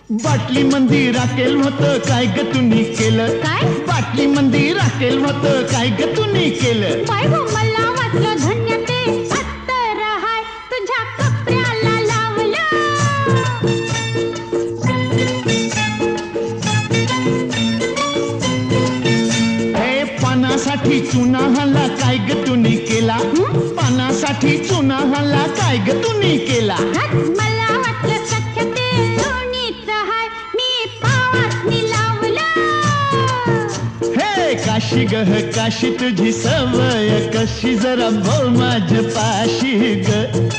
बाटली मंदी राखेल होतं काय ग तुम्ही केलं काय? बाटली मंदी राखेल होतं काय ग तुम्ही केलं बाय गो मला वाटलं धन्य ते अत्तर हाय तुझ्या कपड्याला लावलं हे पानासाठी चुना हल्ला काय ग तुम्ही केला पानासाठी चुना हल्ला काय ग तुम्ही केला मला वाटलं सख्य ते लोणीच हाय मी पावासनी लावलं हे काशी गह काशी तुझी सवय कशी जरा बोल माझ्या पाशी ग